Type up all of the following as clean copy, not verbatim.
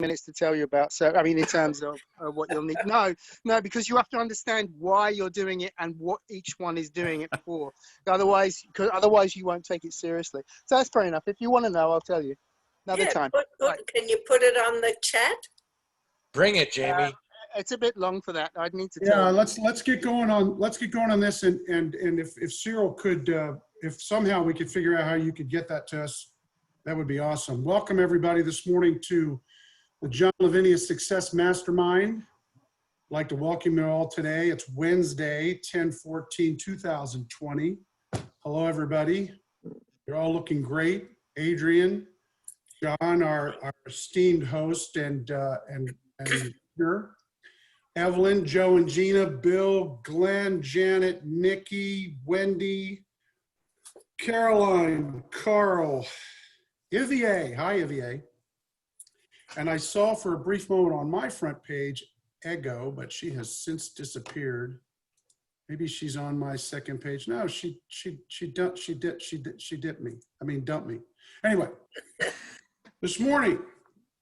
minutes to tell you about. So, I mean, in terms of what you'll need. No, because you have to understand why you're doing it and what each one is doing it for. Otherwise you won't take it seriously. So that's fair enough. If you want to know, I'll tell you another time. Right. Can you put it on the chat? Bring it, Jamie. It's a bit long for that. I'd need to tell you. Let's get going on this, and if Cyril could, if somehow we could figure out how you could get that to us, that would be awesome. Welcome everybody this morning to the John Lavenia Success Mastermind. I'd like to welcome you all today. It's Wednesday, 10/14/2020. Hello everybody. You're all looking great. Adrian, John, our esteemed host, and Evelyn, Joe and Gina, Bill, Glenn, Janet, Nikki, Wendy, Caroline, Carl, Ivier. Hi, Ivier. And I saw for a brief moment on my front page, Ego, but she has since disappeared. Maybe she's on my second page. No, she dipped me. I mean, dumped me. Anyway, this morning,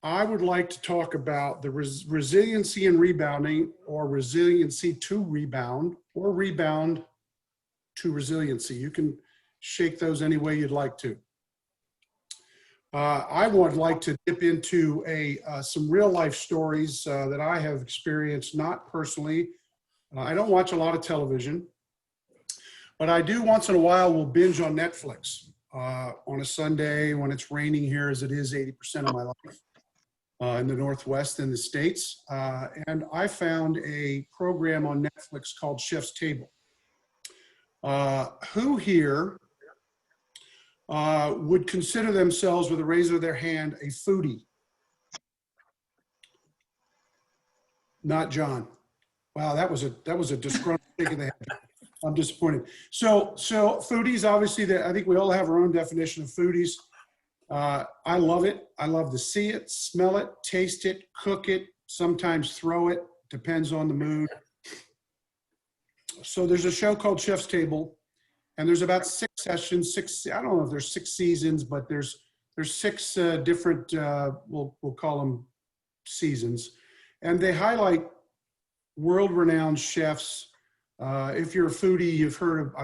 I would like to talk about the resiliency and rebounding, or resiliency to rebound, or rebound to resiliency. You can shake those any way you'd like to. I would like to dip into some real life stories that I have experienced, not personally. I don't watch a lot of television, but I do once in a while will binge on Netflix on a Sunday when it's raining here, as it is 80% of my life. In the Northwest in the States. And I found a program on Netflix called Chef's Table. Who here would consider themselves, with a raise of their hand, a foodie? Not John. Wow, that was a disgruntled shake of the head. I'm disappointed. So foodies, obviously, I think we all have our own definition of foodies. I love it. I love to see it, smell it, taste it, cook it, sometimes throw it, depends on the mood. So there's a show called Chef's Table, and there's about 6 sessions, I don't know if there's 6 seasons, but there's 6 different, we'll call them seasons. And they highlight world-renowned chefs. If you're a foodie,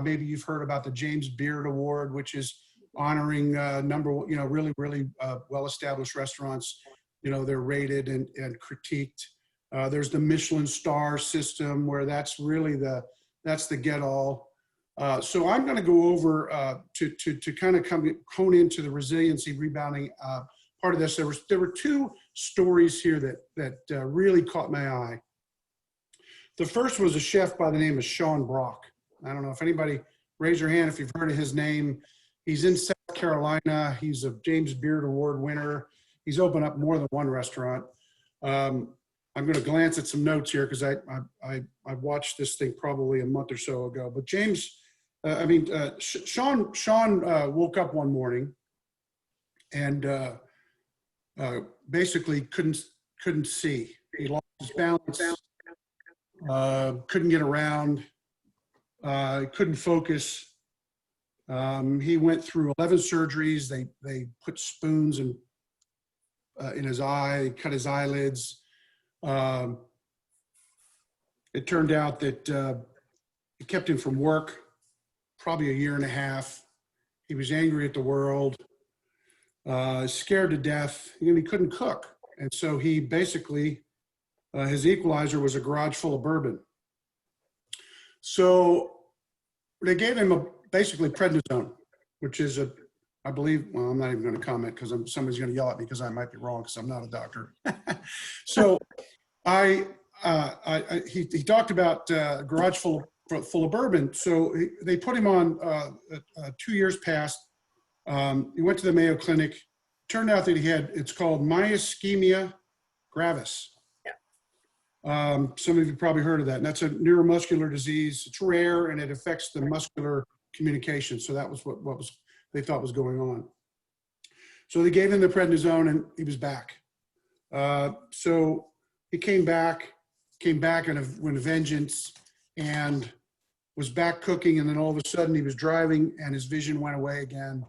maybe you've heard about the James Beard Award, which is honoring really well-established restaurants. They're rated and critiqued. There's the Michelin star system, where that's really that's the get-all. So I'm going to go over to kind of hone into the resiliency rebounding part of this. There were 2 stories here that really caught my eye. The first was a chef by the name of Sean Brock. I don't know if anybody, raise your hand if you've heard of his name. He's in South Carolina. He's a James Beard Award winner. He's opened up more than one restaurant. I'm going to glance at some notes here because I watched this thing probably a month or so ago. But Sean woke up one morning and basically couldn't see. He lost his balance, couldn't get around, couldn't focus. He went through 11 surgeries. They put spoons in his eye, cut his eyelids. It turned out that it kept him from work probably a year and a half. He was angry at the world, scared to death, and he couldn't cook. And so he basically, his equalizer was a garage full of bourbon. So they gave him basically prednisone, which is I believe, well, I'm not even going to comment because somebody's going to yell at me because I might be wrong because I'm not a doctor. So he talked about a garage full of bourbon. So they put him on 2 years past. He went to the Mayo Clinic. Turned out that it's called myasthenia gravis. Some of you probably heard of that. And that's a neuromuscular disease. It's rare and it affects the muscular communication. So that was what they thought was going on. So they gave him the prednisone and he was back. So he came back with a vengeance and was back cooking. And then all of a sudden he was driving and his vision went away again.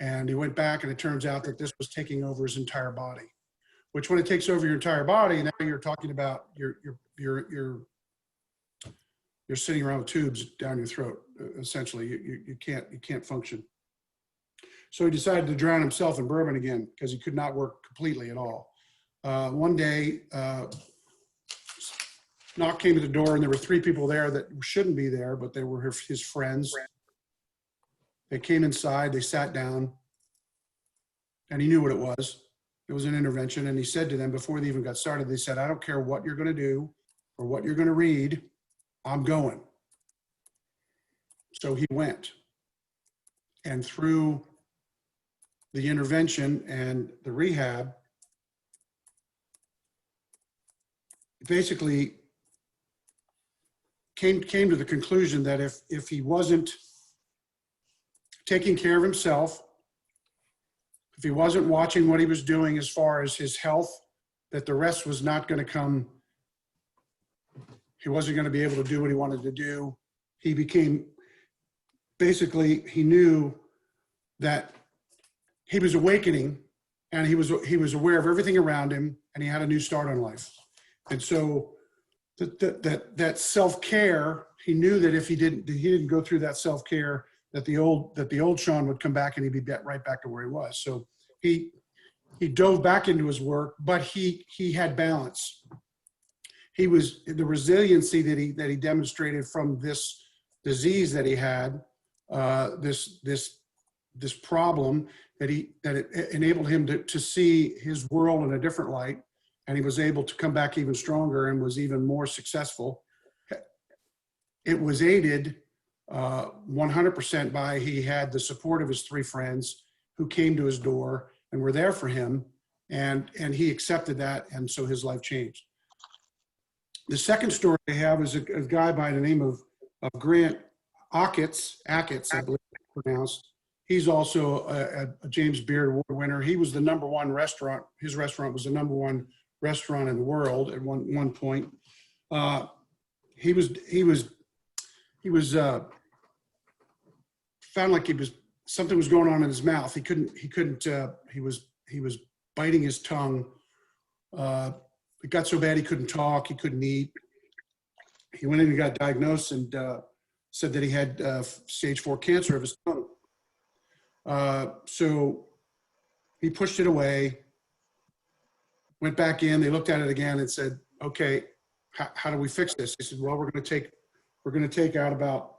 And he went back and it turns out that this was taking over his entire body. which when it takes over your entire body, now you're talking about you're sitting around with tubes down your throat. Essentially, you can't function. So he decided to drown himself in bourbon again because he could not work completely at all. One day, knock came at the door, and there were 3 people there that shouldn't be there, but they were his friends. They came inside, they sat down, and he knew what it was. It was an intervention, and he said to them before they even got started, they said, I don't care what you're going to do or what you're going to read, I'm going. So he went. And through the intervention and the rehab, basically came to the conclusion that if he wasn't taking care of himself, if he wasn't watching what he was doing as far as his health, that the rest was not going to come. He wasn't going to be able to do what he wanted to do. He became, basically, he knew that he was awakening, and he was aware of everything around him, and he had a new start on life. And so that self-care, he knew that if he didn't go through that self-care, that the old Sean would come back and he'd be right back to where he was. So he dove back into his work, but he had balance. He was the resiliency that he demonstrated from this disease that he had, this problem that it enabled him to see his world in a different light, and he was able to come back even stronger and was even more successful. It was aided 100% by he had the support of his 3 friends who came to his door and were there for him, and he accepted that, and so his life changed. The second story I have is a guy by the name of Grant Achatz, I believe it's pronounced. He's also a James Beard Award winner. He was the #1 restaurant. His restaurant was the ` restaurant in the world at one point. He was found like something was going on in his mouth. He was biting his tongue. It got so bad he couldn't talk, he couldn't eat. He went in and got diagnosed and said that he had stage 4 cancer of his tongue. So he pushed it away, went back in, they looked at it again and said, okay, how do we fix this? He said, well, we're going to take out about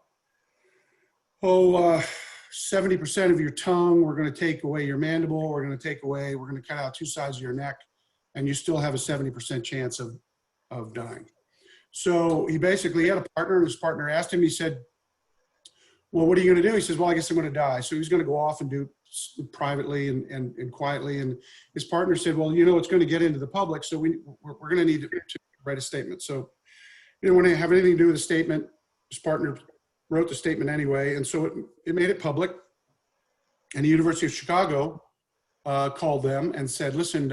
70% of your tongue. We're going to take away your mandible. We're going to cut out 2 sides of your neck, and you still have a 70% chance of dying. So he basically had a partner, and his partner asked him, he said, well, what are you going to do? He says, well, I guess I'm going to die. So he's going to go off and do privately and quietly. And his partner said, well, it's going to get into the public, so we're going to need to write a statement. So he didn't want to have anything to do with the statement. His partner wrote the statement anyway, and so it made it public. And the University of Chicago called them and said, listen,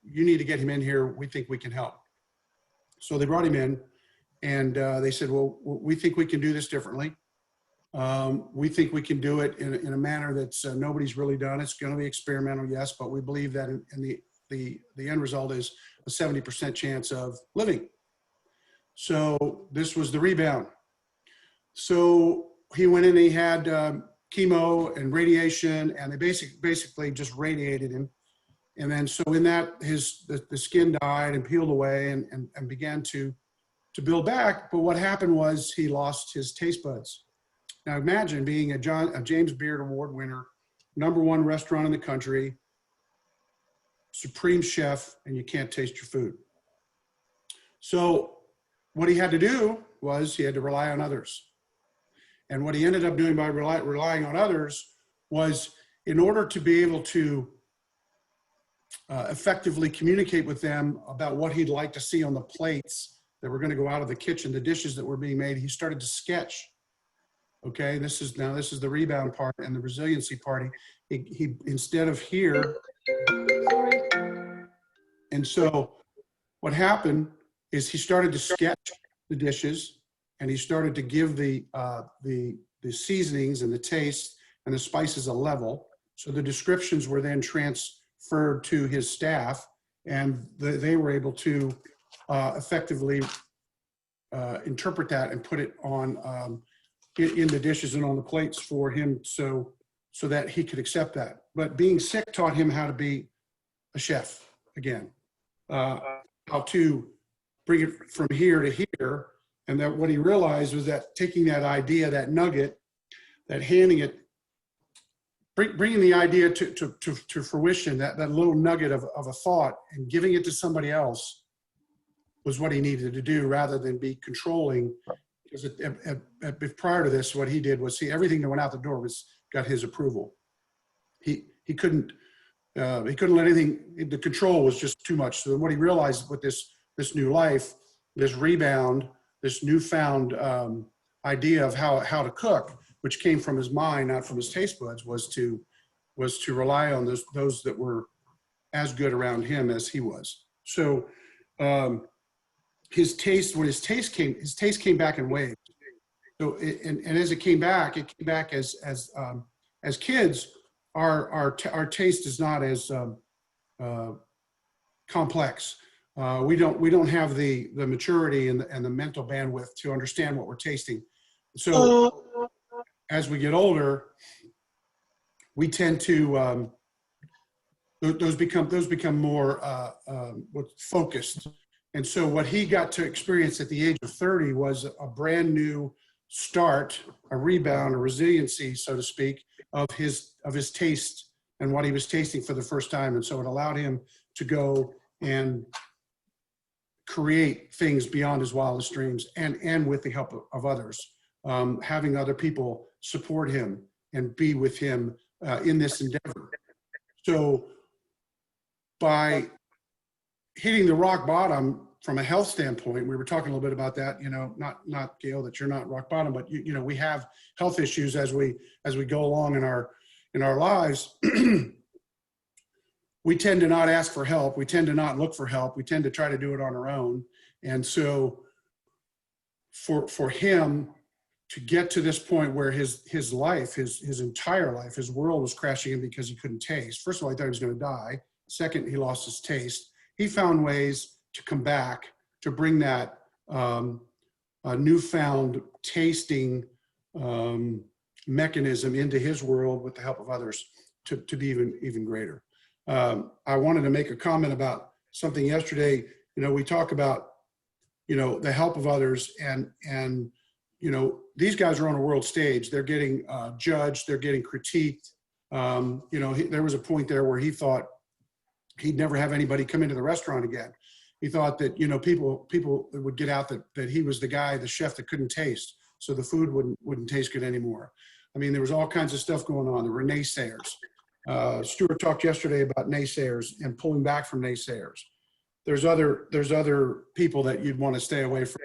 you need to get him in here. We think we can help. So they brought him in, and they said, well, we think we can do this differently. We think we can do it in a manner that's nobody's really done. It's going to be experimental, yes, but we believe that in the end result is a 70% chance of living. So this was the rebound. So he went in and he had chemo and radiation, and they basically just radiated him. And then so in that, the skin died and peeled away and began to build back. But what happened was he lost his taste buds. Now imagine being a James Beard Award winner, #1 restaurant in the country, supreme chef, and you can't taste your food. So what he had to do was he had to rely on others. And what he ended up doing by relying on others was, in order to be able to effectively communicate with them about what he'd like to see on the plates that were going to go out of the kitchen, the dishes that were being made, he started to sketch. Okay, this is the rebound part and the resiliency part. He instead of here, and so what happened is he started to sketch the dishes, and he started to give the seasonings and the taste and the spices a level. So the descriptions were then transferred to his staff, and they were able to effectively interpret that and put it on in the dishes and on the plates for him, so that he could accept that. But being sick taught him how to be a chef again, how to bring it from here to here. And that what he realized was that taking that idea, that nugget, that handing it, bringing the idea to fruition, that little nugget of a thought, and giving it to somebody else was what he needed to do, rather than be controlling. Because prior to this, what he did was, see, everything that went out the door got his approval. He couldn't let anything, the control was just too much. So what he realized with this new life, this rebound, this newfound idea of how to cook, which came from his mind, not from his taste buds, was to rely on those that were as good around him as he was. So his taste came back in waves. So and as it came back as kids, our taste is not as complex. We don't have the maturity and the mental bandwidth to understand what we're tasting. So as we get older, we tend to those become more focused. And so what he got to experience at the age of 30 was a brand new start, a rebound, a resiliency, so to speak, of his taste and what he was tasting for the first time. And so it allowed him to go and create things beyond his wildest dreams, and with the help of others, having other people support him and be with him in this endeavor. So by hitting the rock bottom from a health standpoint, we were talking a little bit about that, not Gail, that you're not rock bottom, but we have health issues as we go along in our lives. We tend to not ask for help. We tend to not look for help. We tend to try to do it on our own. And so for him to get to this point where his life, his entire life, his world was crashing in because he couldn't taste. First of all, he thought he was going to die. Second, he lost his taste. He found ways to come back, to bring that newfound tasting mechanism into his world with the help of others to be even greater. I wanted to make a comment about something yesterday. We talk about, the help of others, and these guys are on a world stage. They're getting judged. They're getting critiqued. There was a point there where he thought he'd never have anybody come into the restaurant again. He thought that, people would get out that he was the guy, the chef that couldn't taste, so the food wouldn't taste good anymore. I mean, there was all kinds of stuff going on. There were naysayers. Stuart talked yesterday about naysayers and pulling back from naysayers. There's other people that you'd want to stay away from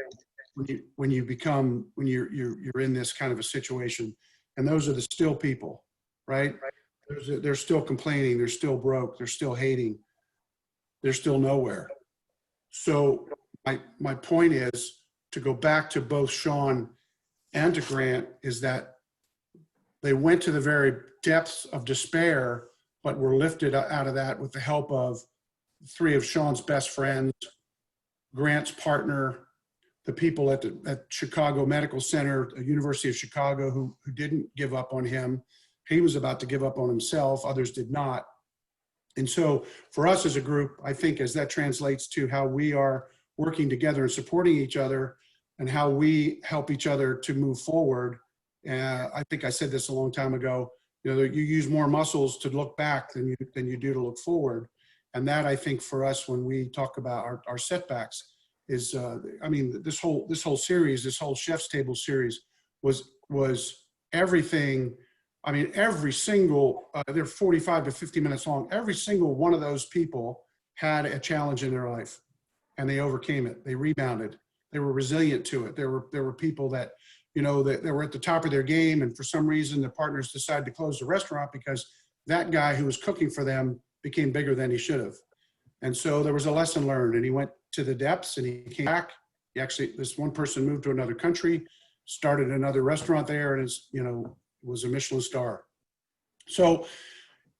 when you're in this kind of a situation, and those are the still people, right? They're still complaining. They're still broke. They're still hating. They're still nowhere. So my point is to go back to both Sean and to Grant, is that they went to the very depths of despair, but were lifted out of that with the help of three of Sean's best friends, Grant's partner, the people at Chicago Medical Center, the University of Chicago, who didn't give up on him. He was about to give up on himself. Others did not. And so for us as a group, I think as that translates to how we are working together and supporting each other and how we help each other to move forward. I think I said this a long time ago, you use more muscles to look back than you do to look forward. And that, I think, for us, when we talk about our setbacks, is this whole series, this whole Chef's Table series was everything. I mean, every single, they're 45 to 50 minutes long. Every single one of those people had a challenge in their life, and they overcame it. They rebounded. They were resilient to it. There were people that, that they were at the top of their game, and for some reason, their partners decided to close the restaurant because that guy who was cooking for them became bigger than he should have. And so there was a lesson learned, and he went to the depths, and he came back. This one person moved to another country, started another restaurant there, and was a Michelin star. So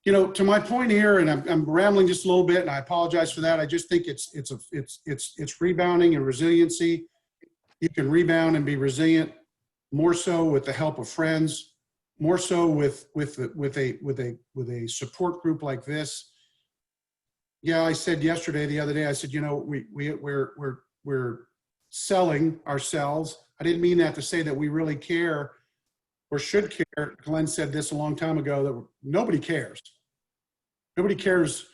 you know, to my point here, and I'm rambling just a little bit, and I apologize for that. I just think it's rebounding and resiliency. You can rebound and be resilient more so with the help of friends, more so with a support group like this. Yeah, I said the other day, I said, you know, we're selling ourselves. I didn't mean that to say that we really care or should care. Glenn said this a long time ago, that nobody cares. Nobody cares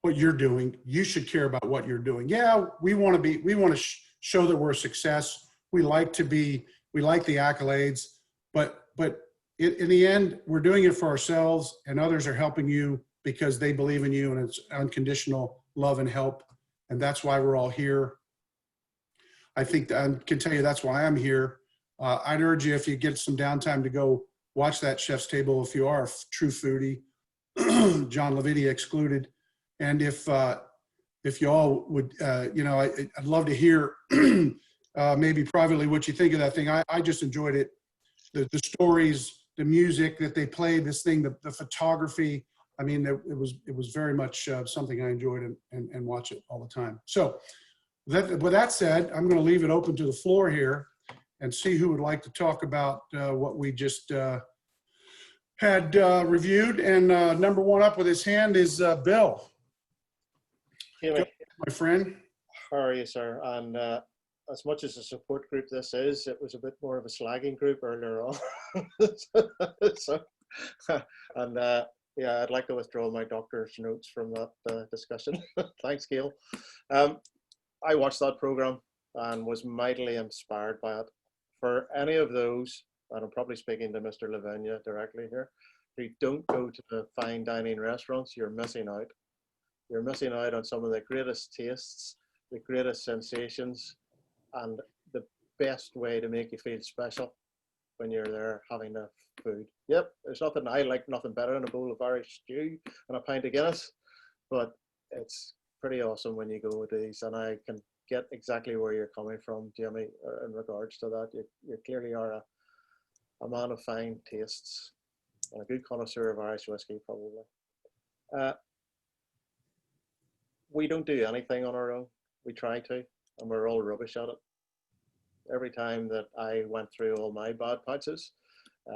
what you're doing. You should care about what you're doing. Yeah, we want to show that we're a success. We like the accolades, but in the end, we're doing it for ourselves, and others are helping you because they believe in you, and it's unconditional love and help. And that's why we're all here. I think I can tell you that's why I'm here. I'd urge you, if you get some downtime, to go watch that Chef's Table if you are a true foodie, John Lavenia excluded. And if you all would, you know, I'd love to hear maybe privately what you think of that thing. I just enjoyed it. The stories, the music that they played, this thing, the photography. I mean, it was very much something I enjoyed and watch it all the time. So with that said, I'm going to leave it open to the floor here and see who would like to talk about what we just had reviewed. And number one up with his hand is Bill. Jaime, my friend. how are you, sir? And as much as a support group this is, it was a bit more of a slagging group earlier on. So, and yeah, I'd like to withdraw my doctor's notes from that discussion. Thanks, Gail. I watched that program and was mightily inspired by it. For any of those, and I'm probably speaking to Mr. Lavenia directly here, who don't go to the fine dining restaurants, you're missing out. You're missing out on some of the greatest tastes, the greatest sensations, and the best way to make you feel special when you're there having the food. Yep, there's nothing, I like nothing better than a bowl of Irish stew and a pint of Guinness, but it's pretty awesome when you go with these, and I can get exactly where you're coming from, Jaime, in regards to that. You clearly are a man of fine tastes and a good connoisseur of Irish whiskey, probably. We don't do anything on our own. We try to, and we're all rubbish at it. Every time that I went through all my bad patches,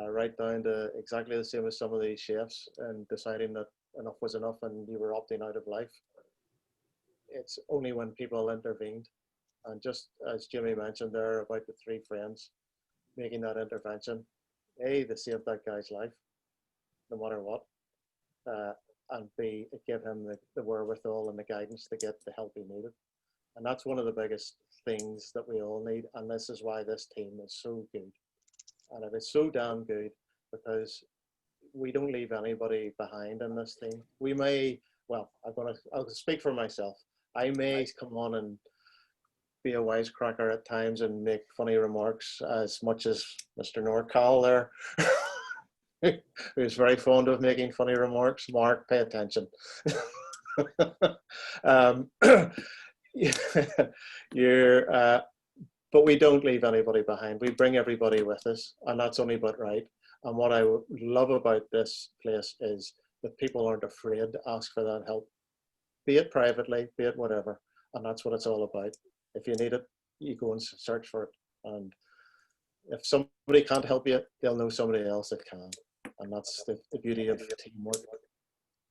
right down to exactly the same as some of these chefs, and deciding that enough was enough and you were opting out of life. It's only when people intervened, and just as Jimmy mentioned there about the three friends making that intervention, A, they saved that guy's life, no matter what, and B, it gave him the wherewithal and the guidance to get the help he needed. And that's one of the biggest things that we all need, and this is why this team is so good. And it is so damn good because we don't leave anybody behind in this team. We may, well, I'll speak for myself. I may come on and be a wisecracker at times and make funny remarks, as much as Mr. NORCAL there, who's very fond of making funny remarks. Mark, pay attention. But we don't leave anybody behind. We bring everybody with us, and that's only but right. And what I love about this place is that people aren't afraid to ask for that help, be it privately, be it whatever. And that's what it's all about. If you need it, you go and search for it. And if somebody can't help you, they'll know somebody else that can. And that's the beauty of teamwork.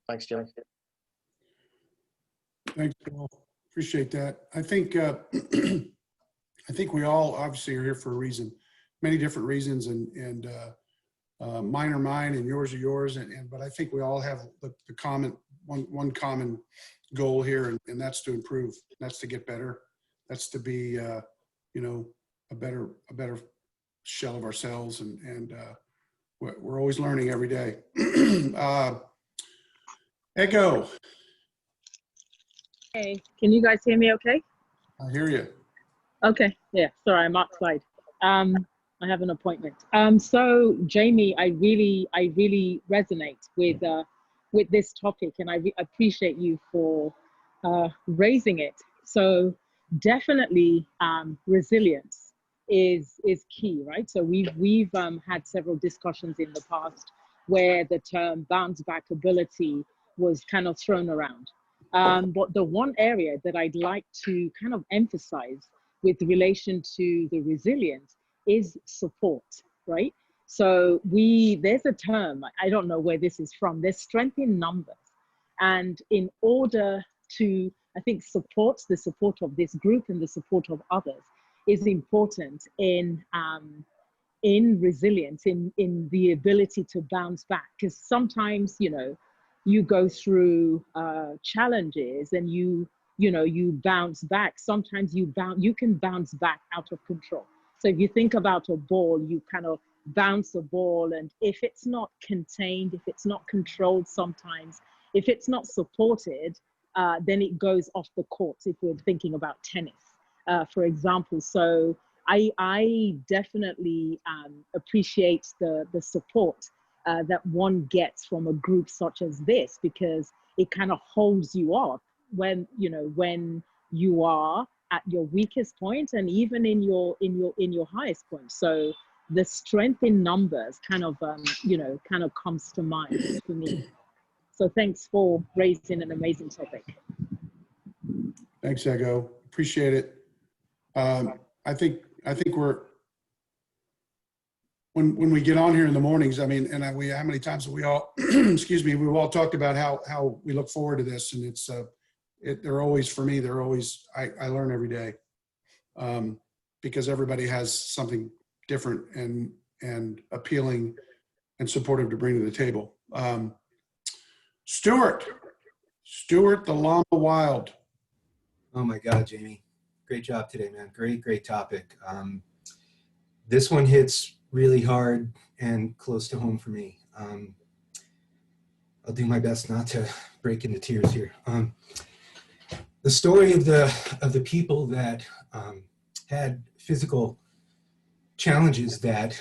Thanks, Jimmy. Thanks, Bill. Appreciate that. I think I think we all obviously are here for a reason, many different reasons, and mine are mine and yours are yours. But I think we all have the common one common goal here, and that's to improve. That's to get better. That's to be you know, a better shell of ourselves, and we're always learning every day. Echo. Hey, can you guys hear me okay? I hear you. Okay, yeah, sorry, I'm outside. I have an appointment. So Jaime, I really resonate with this topic, and I appreciate you for raising it. So definitely resilience is key, right? So we've had several discussions in the past where the term bounce back ability was kind of thrown around. But the one area that I'd like to kind of emphasize with relation to the resilience is support, right? So there's a term, I don't know where this is from, there's strength in numbers. And in order to, I think, the support of this group and the support of others is important in resilience, in the ability to bounce back. Because sometimes, you go through challenges and you bounce back. Sometimes you can bounce back out of control. So if you think about a ball, you kind of bounce a ball, and if it's not contained, if it's not controlled, sometimes if it's not supported, then it goes off the court, if we're thinking about tennis, for example. So I definitely appreciate the support that one gets from a group such as this, because it kind of holds you up when you are at your weakest point, and even in your highest point. So the strength in numbers kind of comes to mind for me. So thanks for raising an amazing topic. Thanks, Ego. Appreciate it. I think we're, when we get on here in the mornings, I mean, and how many times have we all, excuse me, we've all talked about how we look forward to this, and they're always, for me, I learn every day, because everybody has something different and appealing and supportive to bring to the table. Stuart, the Llama Wilde. Oh my God, Jamie. Great job today, man. Great topic. This one hits really hard and close to home for me. I'll do my best not to break into tears here. The story of the people that had physical challenges that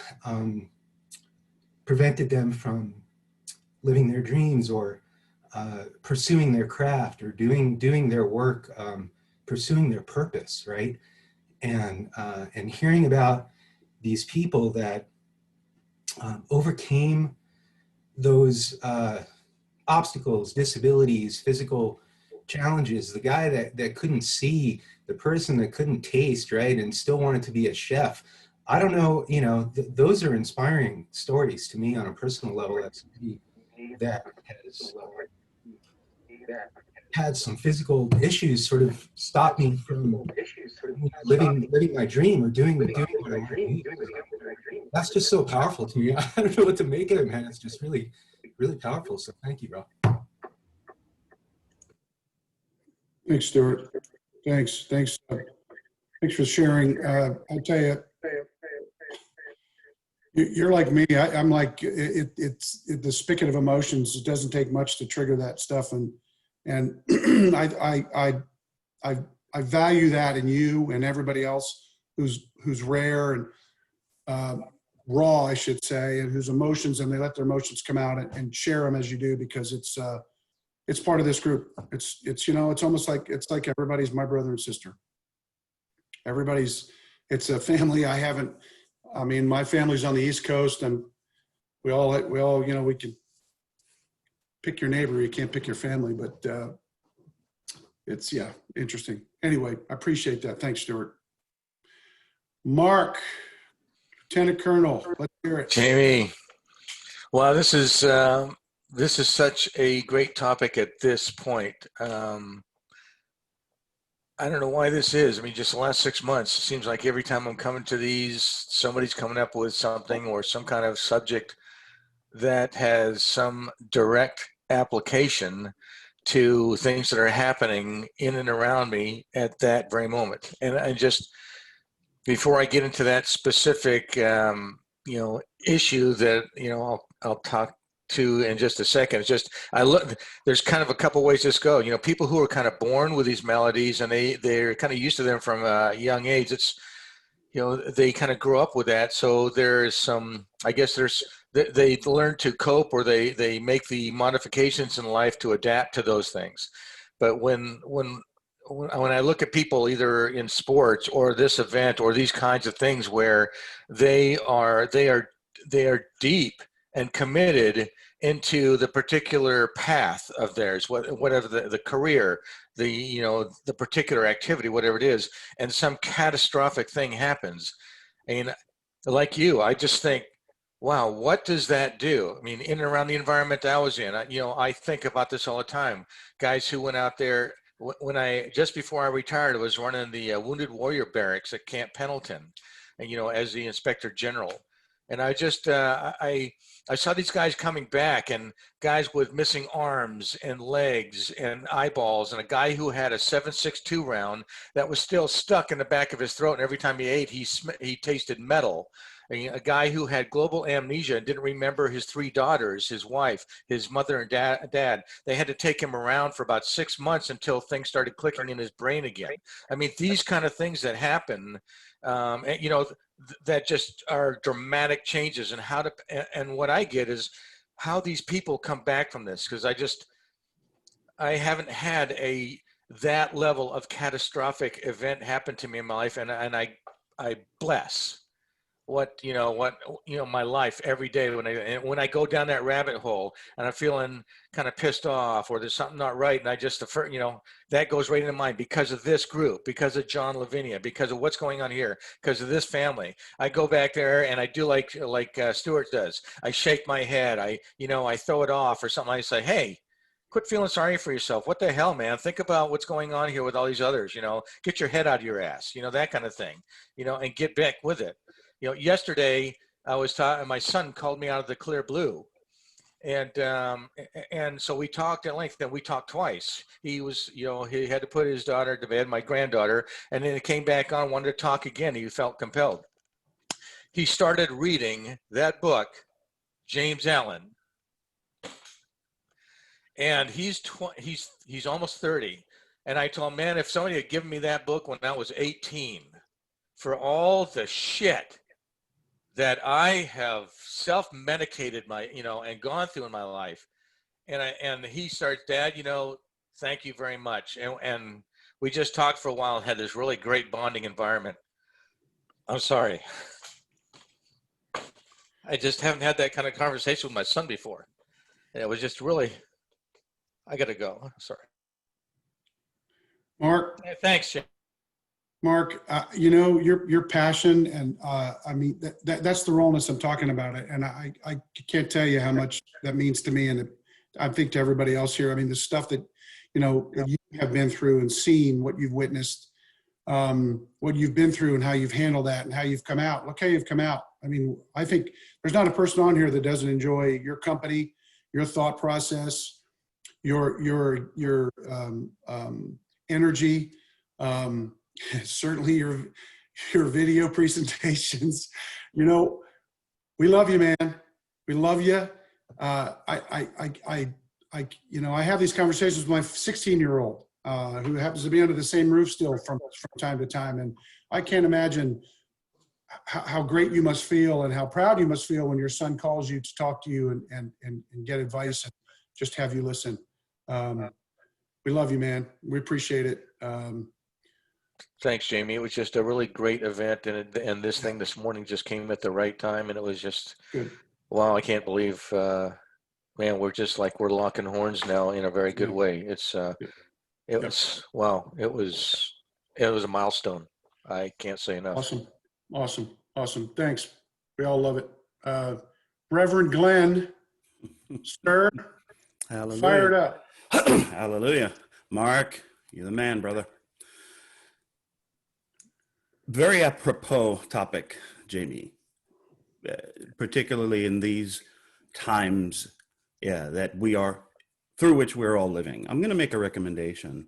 prevented them from living their dreams or pursuing their craft or doing their work, pursuing their purpose, right? And hearing about these people that overcame those obstacles, disabilities, physical challenges, the guy that couldn't see, the person that couldn't taste, right, and still wanted to be a chef. I don't know, those are inspiring stories to me on a personal level. That's that has had some physical issues sort of stop me from living my dream or doing what I want to do. That's just so powerful to me. I don't know what to make of it, man. It's just really, really powerful. So thank you, bro. Thanks, Stuart. Thanks for sharing. I'll tell you, you're like me. I'm like, it's the spigot of emotions. It doesn't take much to trigger that stuff, and I value that in you and everybody else who's rare and raw, I should say, and whose emotions, and they let their emotions come out and share them as you do, because it's part of this group. It's almost like everybody's my brother and sister. It's a family. My family's on the East Coast, and we all, we can pick your neighbor, you can't pick your family, but it's, interesting. Anyway, I appreciate that. Thanks, Stuart. Mark, Lieutenant Colonel, let's hear it. Jamie, well, this is such a great topic at this point. I don't know why this is. I mean, just the last 6 months, it seems like every time I'm coming to these, somebody's coming up with something or some kind of subject that has some direct application to things that are happening in and around me at that very moment. And I just, before I get into that specific, issue that, I'll talk to in just a second. It's just, there's kind of a couple ways this go. People who are kind of born with these melodies and they're kind of used to them from a young age. It's, they kind of grow up with that. So there's some, I guess they learn to cope, or they make the modifications in life to adapt to those things. But when I look at people either in sports or this event or these kinds of things where they are deep and committed into the particular path of theirs, whatever the career, the particular activity, whatever it is, and some catastrophic thing happens. And like you, I just think, wow, what does that do? I mean, in and around the environment I was in, I think about this all the time. Guys who went out there, just before I retired, I was running the Wounded Warrior Barracks at Camp Pendleton, and, as the Inspector General. And I just, I saw these guys coming back, and guys with missing arms and legs and eyeballs, and a guy who had a 7.62 round that was still stuck in the back of his throat, and every time he ate, he tasted metal. A guy who had global amnesia and didn't remember his 3 daughters, his wife, his mother and dad. They had to take him around for about 6 months until things started clicking in his brain again. I mean, these kind of things that happen, that just are dramatic changes, and what I get is how these people come back from this, because I haven't had that level of catastrophic event happen to me in my life, and I bless my life every day when I go down that rabbit hole and I'm feeling kind of pissed off, or there's something not right, and I just that goes right into mind because of this group, because of John Lavenia, because of what's going on here, because of this family. I go back there and I do like Stuart does. I shake my head. I throw it off or something. I say, hey, quit feeling sorry for yourself. What the hell, man? Think about what's going on here with all these others. Get your head out of your ass. That kind of thing. And get back with it. Yesterday I was talking, my son called me out of the clear blue, and so we talked at length. Then we talked twice. He was, he had to put his daughter to bed, my granddaughter, and then it came back on, wanted to talk again. He felt compelled. He started reading that book, James Allen, and he's almost 30. And I told him, man, if somebody had given me that book when I was 18, for all the shit that I have self-medicated and gone through in my life. And he starts, Dad, thank you very much. And we just talked for a while and had this really great bonding environment. I'm sorry. I just haven't had that kind of conversation with my son before. And it was just really, I got to go. Sorry. Mark. Thanks, Jim. Mark, your passion, and I mean that's the rawness I'm talking about. And I can't tell you how much that means to me, and I think to everybody else here. I mean, the stuff that that you have been through and seen, what you've witnessed, what you've been through, and how you've handled that, and how you've come out. Look how you've come out. I mean, I think there's not a person on here that doesn't enjoy your company, your thought process, your energy. Certainly your video presentations. We love you, man. We love you. I have these conversations with my 16-year-old who happens to be under the same roof still from time to time, and I can't imagine how great you must feel and how proud you must feel when your son calls you to talk to you and get advice and just have you listen. We love you, man. We appreciate it. Thanks, Jamie. It was just a really great event, and this thing this morning just came at the right time, and it was just, good. Wow, I can't believe, man, we're just like, we're locking horns now in a very good way. It's, it was, wow, it was a milestone. I can't say enough. Awesome. Thanks. We all love it. Reverend Glen, sir, Hallelujah. Fire it up. Hallelujah. Mark, you're the man, brother. Very apropos topic, Jamie, particularly in these times that through which we're all living. I'm going to make a recommendation.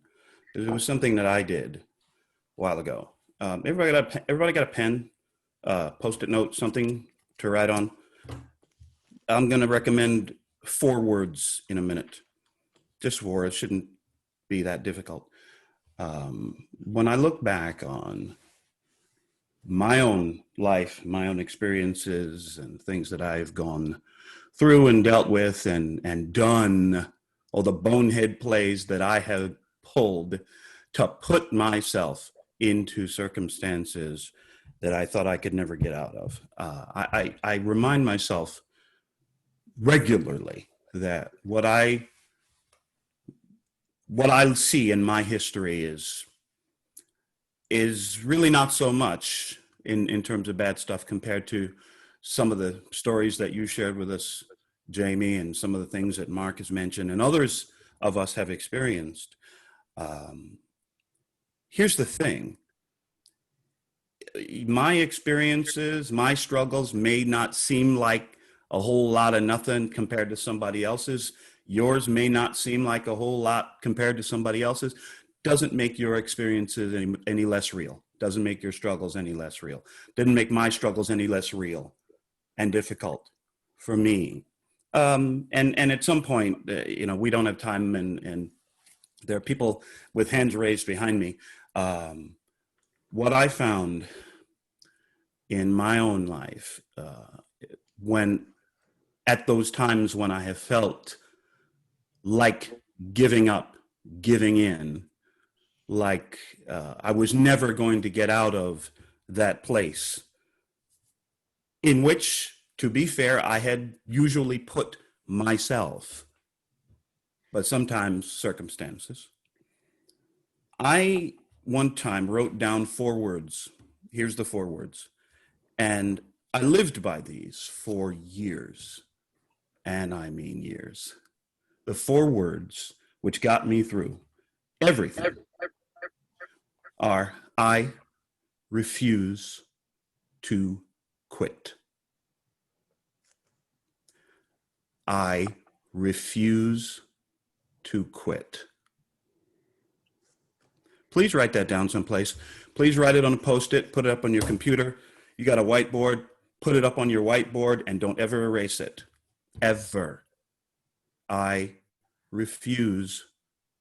It was something that I did a while ago. Everybody got a pen, Post-it note, something to write on. I'm going to recommend 4 words in a minute. Just 4. It shouldn't be that difficult. When I look back on my own life, my own experiences and things that I've gone through and dealt with and done, all the bonehead plays that I have pulled to put myself into circumstances that I thought I could never get out of. I remind myself regularly that what I see in my history is really not so much in terms of bad stuff compared to some of the stories that you shared with us, Jaime, and some of the things that Mark has mentioned and others of us have experienced. Here's the thing. My experiences, my struggles may not seem like a whole lot of nothing compared to somebody else's. Yours may not seem like a whole lot compared to somebody else's. Doesn't make your experiences any less real. Doesn't make your struggles any less real. Didn't make my struggles any less real and difficult for me. And at some point, you know, we don't have time, and there are people with hands raised behind me. What I found in my own life, when at those times when I have felt like giving up, giving in, like I was never going to get out of that place, in which, to be fair, I had usually put myself, but sometimes circumstances. I one time wrote down 4 words. Here's the 4 words. And I lived by these for years. And I mean years. The 4 words which got me through everything are: I refuse to quit. I refuse to quit. Please write that down someplace. Please write it on a Post-it, put it up on your computer. You got a whiteboard, put it up on your whiteboard, and don't ever erase it. Ever. I refuse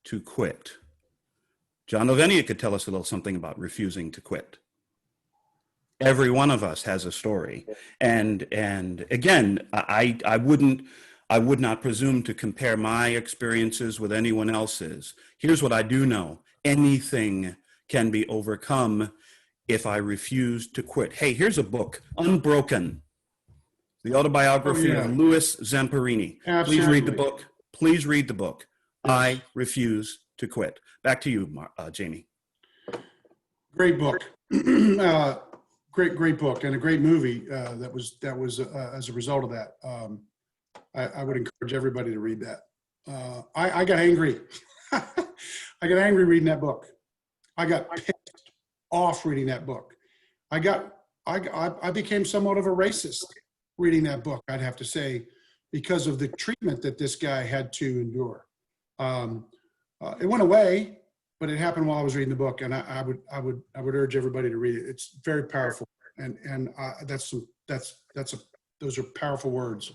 to quit. John Lavenia could tell us a little something about refusing to quit. Every one of us has a story. And again, I would not presume to compare my experiences with anyone else's. Here's what I do know. Anything can be overcome if I refuse to quit. Hey, here's a book, Unbroken, the autobiography of Louis Zamperini. Absolutely. Please read the book. Please read the book. Yes. I refuse to quit. Back to you, Jaime. Great book. Great book, and a great movie that was as a result of that. I would encourage everybody to read that. I got angry. I got angry reading that book. I got pissed off reading that book. I became somewhat of a racist reading that book, I'd have to say, because of the treatment that this guy had to endure. It went away, but it happened while I was reading the book, and I would urge everybody to read it. It's very powerful, and those are powerful words,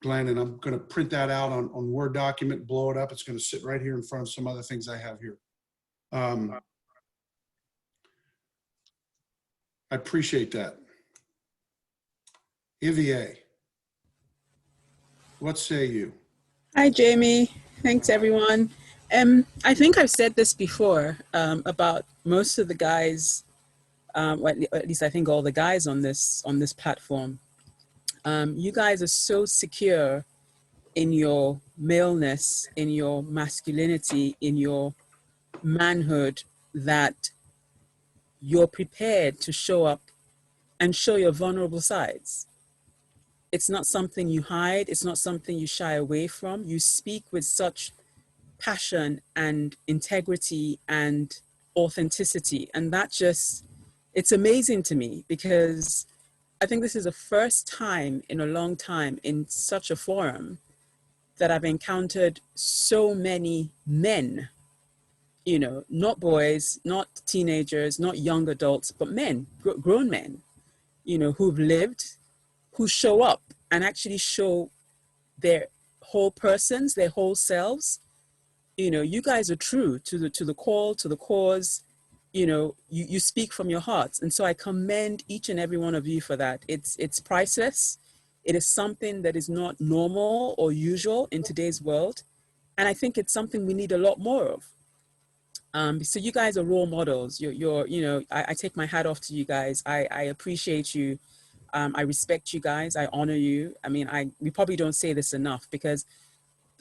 Glenn. And I'm going to print that out on Word document, blow it up. It's going to sit right here in front of some other things I have here. I appreciate that. Ivier, what say you? Hi, Jaime. Thanks, everyone. I think I've said this before about most of the guys, well, at least I think all the guys on this platform. You guys are so secure in your maleness, in your masculinity, in your manhood, that you're prepared to show up and show your vulnerable sides. It's not something you hide. It's not something you shy away from. You speak with such passion and integrity and authenticity. And that just, it's amazing to me, because I think this is the first time in a long time in such a forum that I've encountered so many men, you know, not boys, not teenagers, not young adults, but men, grown men, you know, who've lived, who show up and actually show their whole persons, their whole selves. You know, you guys are true to the call, to the cause. You know, you speak from your hearts. And so I commend each and every one of you for that. It's priceless. It is something that is not normal or usual in today's world. And I think it's something we need a lot more of. So you guys are role models. You're you know, I take my hat off to you guys. I appreciate you I respect you guys. I honor you. I mean, we probably don't say this enough because,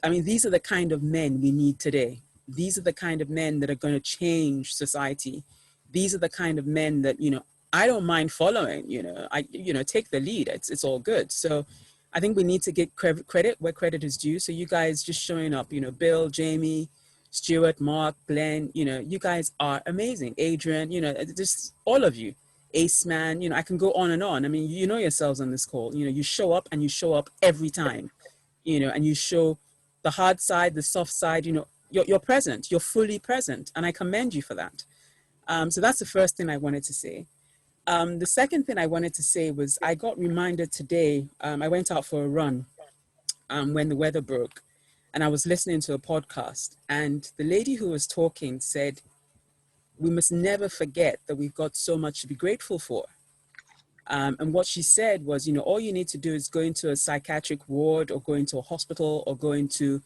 I mean, these are the kind of men we need today. These are the kind of men that are going to change society. These are the kind of men that, you know, I don't mind following, you know, take the lead. It's all good. So I think we need to get credit where credit is due. So you guys just showing up, you know, Bill, Jaime, Stuart, Mark, Glenn, you know, you guys are amazing. Adrian, you know, just all of you. Ace Man, you know, I can go on and on. I mean, you know yourselves on this call, you know, you show up and you show up every time, you know, and you show the hard side, the soft side, you know, you're present, you're fully present. And I commend you for that. So that's the first thing I wanted to say. The second thing I wanted to say was I got reminded today, I went out for a run when the weather broke and I was listening to a podcast and the lady who was talking said, we must never forget that we've got so much to be grateful for. And what she said was, you know, all you need to do is go into a psychiatric ward or go into a hospital or go into,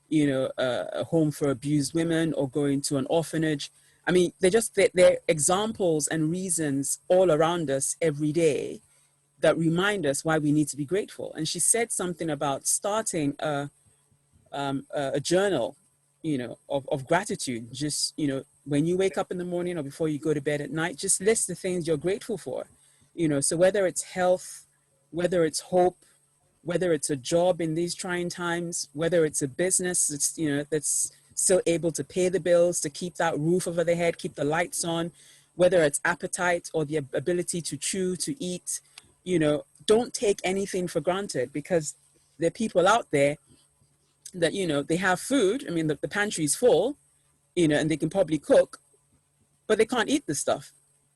you know, a home for abused women or go into an orphanage. I mean, they're examples and reasons all around us every day that remind us why we need to be grateful. And she said something about starting a journal, you know, of gratitude. Just, you know, when you wake up in the morning or before you go to bed at night, just list the things you're grateful for, you know, so whether it's health, whether it's hope, whether it's a job in these trying times, whether it's a business that's, you know, that's still able to pay the bills, to keep that roof over their head, keep the lights on, whether it's appetite or the ability to chew, to eat, you know, don't take anything for granted because there are people out there that, you know, they have food. I mean, the pantry's full, you know, and they can probably cook, but they can't eat the stuff.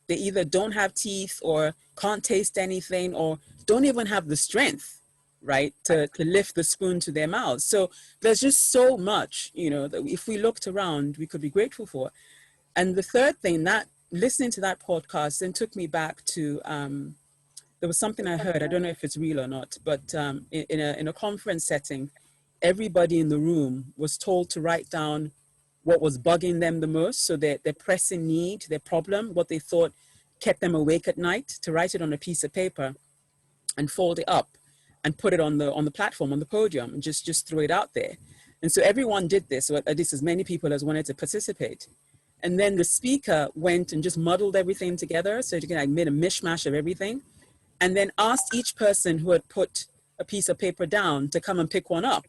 They either don't have teeth or can't taste anything or don't even have the strength, right, to lift the spoon to their mouths. So there's just so much, you know, that if we looked around, we could be grateful for. And the third thing, that listening to that podcast then took me back to, there was something I heard, I don't know if it's real or not, but in a conference setting, everybody in the room was told to write down what was bugging them the most. So their pressing need, their problem, what they thought kept them awake at night, to write it on a piece of paper and fold it up and put it on the platform, on the podium, and just throw it out there. And so everyone did this, or at least as many people as wanted to participate. And then the speaker went and just muddled everything together. So again, I made a mishmash of everything and then asked each person who had put a piece of paper down to come and pick one up.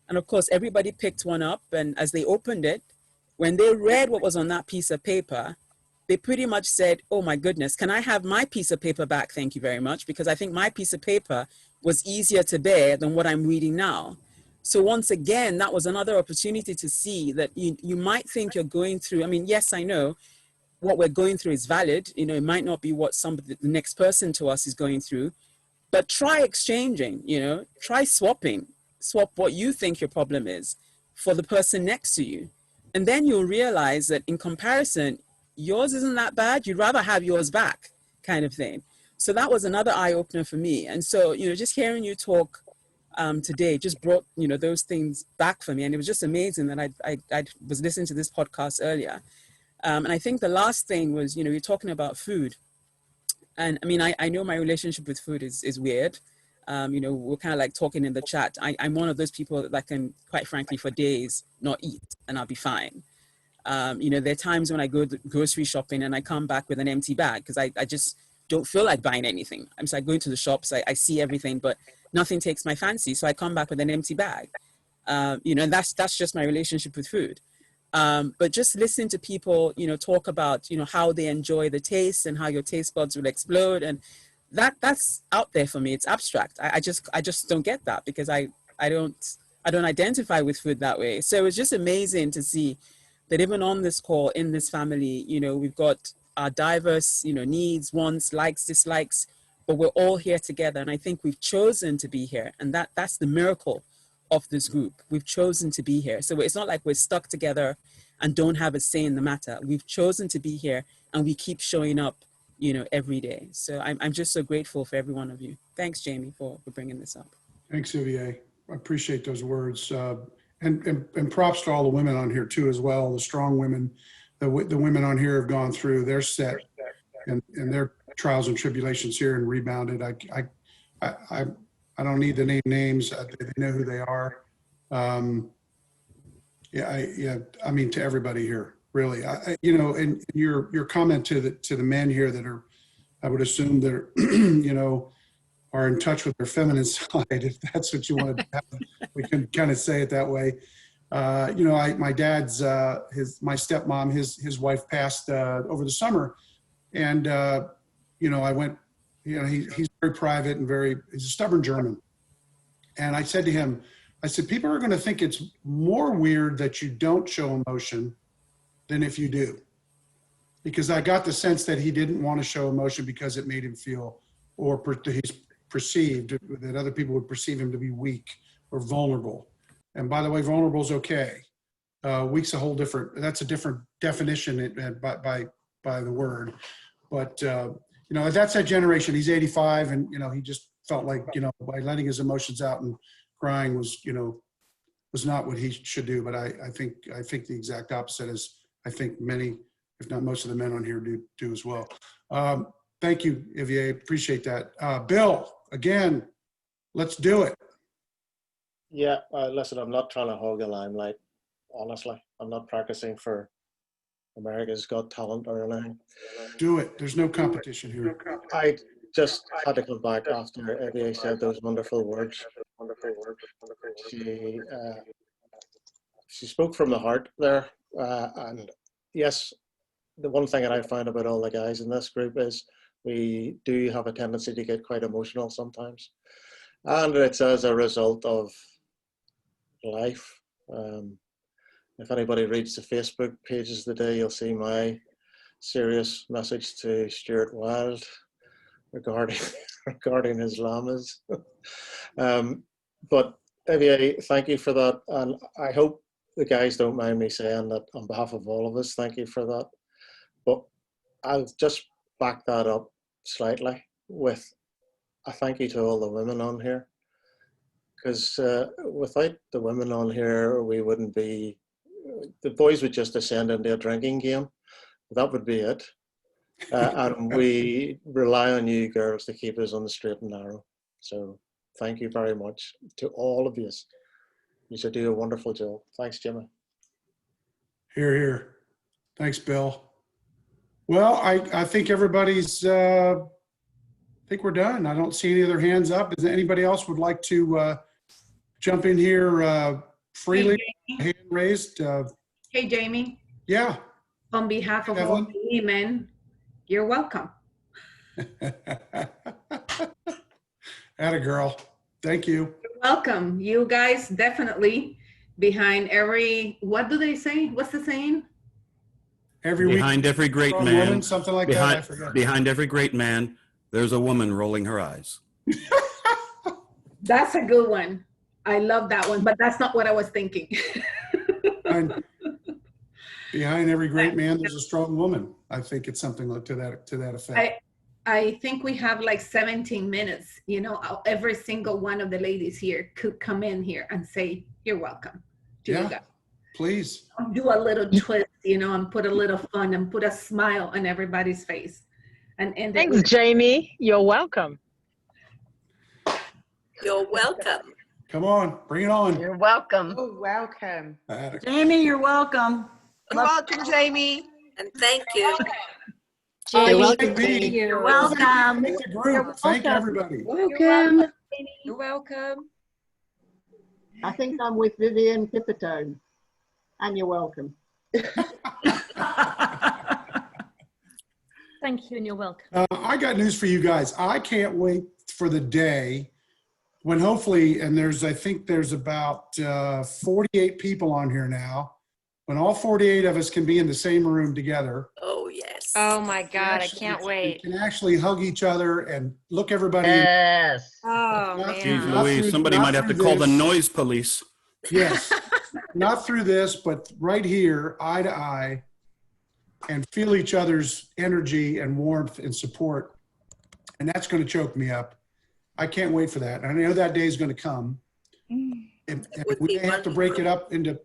And of course, everybody picked one up. And as they opened it, when they read what was on that piece of paper, they pretty much said, oh my goodness, can I have my piece of paper back? Thank you very much. Because I think my piece of paper was easier to bear than what I'm reading now. So once again, that was another opportunity to see that you might think you're going through, I mean, yes, I know what we're going through is valid. You know, it might not be what the next person to us is going through, but try exchanging, you know, try swapping. Swap what you think your problem is for the person next to you. And then you'll realize that in comparison, yours isn't that bad. You'd rather have yours back, kind of thing. So that was another eye opener for me. And so, you know, just hearing you talk today just brought, you know, those things back for me. And it was just amazing that I was listening to this podcast earlier. And I think the last thing was, you know, you're talking about food. And I mean, I know my relationship with food is weird. You know, we're kind of like talking in the chat. I'm one of those people that can, quite frankly, for days not eat and I'll be fine. You know, there are times when I go grocery shopping and I come back with an empty bag because I just don't feel like buying anything. I'm just like going to the shops, I see everything, but nothing takes my fancy. So I come back with an empty bag. You know, and that's just my relationship with food. But just listen to people, you know, talk about, you know, how they enjoy the taste and how your taste buds will explode. And that's out there for me. It's abstract. I just don't get that because I don't identify with food that way. So it's just amazing to see that even on this call, in this family, you know, we've got our diverse, you know, needs, wants, likes, dislikes, but we're all here together. And I think we've chosen to be here. And that's the miracle of this group. We've chosen to be here. So it's not like we're stuck together and don't have a say in the matter. We've chosen to be here and we keep showing up, you know, every day. So I'm just so grateful for every one of you. Thanks, Jaime, for bringing this up. Thanks, Olivier. I appreciate those words. And props to all the women on here too, as well. The strong women, the women on here have gone through their set and they're trials and tribulations here and Rebounded. I don't need to name names. They know who they are. I mean, to everybody here, really. And your comment to the men here that are, I would assume they're, are in touch with their feminine side, if that's what you want to have. We can kind of say it that way. My dad's, my stepmom, his wife passed over the summer. And, I went, he's very private and he's a stubborn German. And I said to him, people are going to think it's more weird that you don't show emotion than if you do. Because I got the sense that he didn't want to show emotion because it made him feel, or he's perceived that other people would perceive him to be weak or vulnerable. And by the way, vulnerable is okay. Weak's that's a different definition by the word. But, that's that generation. He's 85 and, he just felt like, by letting his emotions out and crying was not what he should do. But I think the exact opposite is, I think many, if not most of the men on here do as well. Thank you, Ivier. Appreciate that. Bill, again, let's do it. Yeah, listen, I'm not trying to hog the limelight, honestly. I'm not practicing for America's Got Talent or anything. Do it. There's no competition here. I just had to come back after Ivier said those wonderful words. She spoke from the heart there. And yes, the one thing that I find about all the guys in this group is we do have a tendency to get quite emotional sometimes. And it's as a result of life. If anybody reads the Facebook pages today, you'll see my serious message to Stuart Wilde regarding his llamas. But Ivier, thank you for that. And I hope the guys don't mind me saying that on behalf of all of us, thank you for that. But I'll just back that up slightly with a thank you to all the women on here. Because without the women on here, we wouldn't be, the boys would just descend into a drinking game. That would be it. And we rely on you girls to keep us on the straight and narrow. So thank you very much to all of you. You should do a wonderful job. Thanks, Jimmy. Hear, hear. Thanks, Bill. Well, I think everybody's, I think we're done. I don't see any other hands up. Is there anybody else would like to jump in here freely? Hey, hand raised. hey, Jamie. Yeah. On behalf of all the women, you're welcome. Atta girl. Thank you. You're welcome. You guys definitely behind every, what do they say? What's the saying? Behind every great man, woman, something like that. I forgot. Behind every great man, there's a woman rolling her eyes. That's a good one. I love that one, but that's not what I was thinking. Behind every great man, there's a strong woman. I think it's something like to that effect. I think we have like 17 minutes. Every single one of the ladies here could come in here and say, "You're welcome." To you guys. Please. Do a little twist, and put a little fun and put a smile on everybody's face. And thanks, Jamie. You're welcome. You're welcome. Come on, bring it on. You're welcome. Oh, welcome. Jamie, you're welcome. You're welcome, Jamie. And thank you. Jamie, You're welcome. Thank everybody. Welcome. You're welcome. I think I'm with Vivian Pipitone. And you're welcome. Thank you, and you're welcome. I got news for you guys. I can't wait for the day when hopefully, and I think there's about 48 people on here now, when all 48 of us can be in the same room together. Oh, yes. Oh, my God. I can't wait. We can actually hug each other and look everybody. Yes. Oh, man. Jeez Louise, somebody might have to call the noise police. Yes. Not through this, but right here, eye to eye, and feel each other's energy and warmth and support. And that's going to choke me up. I can't wait for that. I know that day is going to come. And we may have to break it up into,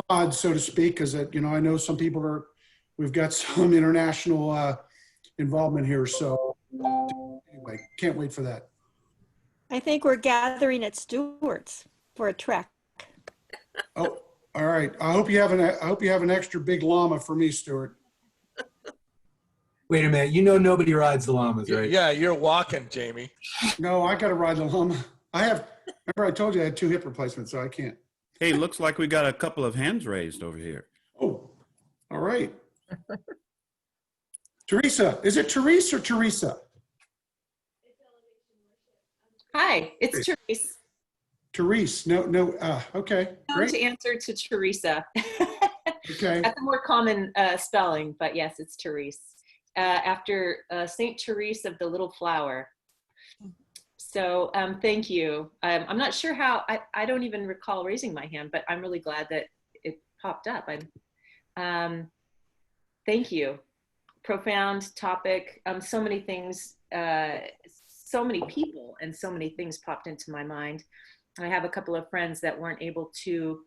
pods, so to speak, because, I know some people we've got some international involvement here. So anyway, can't wait for that. I think we're gathering at Stewart's for a trek. Oh, all right. I hope you have an extra big llama for me, Stuart. Wait a minute. You know nobody rides the llamas, right? Yeah, you're walking, Jamie. No, I got to ride the llama. Remember I told you I had 2 hip replacements, so I can't. Hey, looks like we got a couple of hands raised over here. Oh, all right. Teresa, is it Therese or Teresa? Hi, it's Therese. Therese, no, okay, great. To answer to Teresa. Okay. That's a more common spelling, but yes, it's Therese. After Saint Therese of the Little Flower. So thank you. I'm not sure how, I don't even recall raising my hand, but I'm really glad that it popped up. Thank you. Profound topic. So many things, so many people and so many things popped into my mind. I have a couple of friends that weren't able to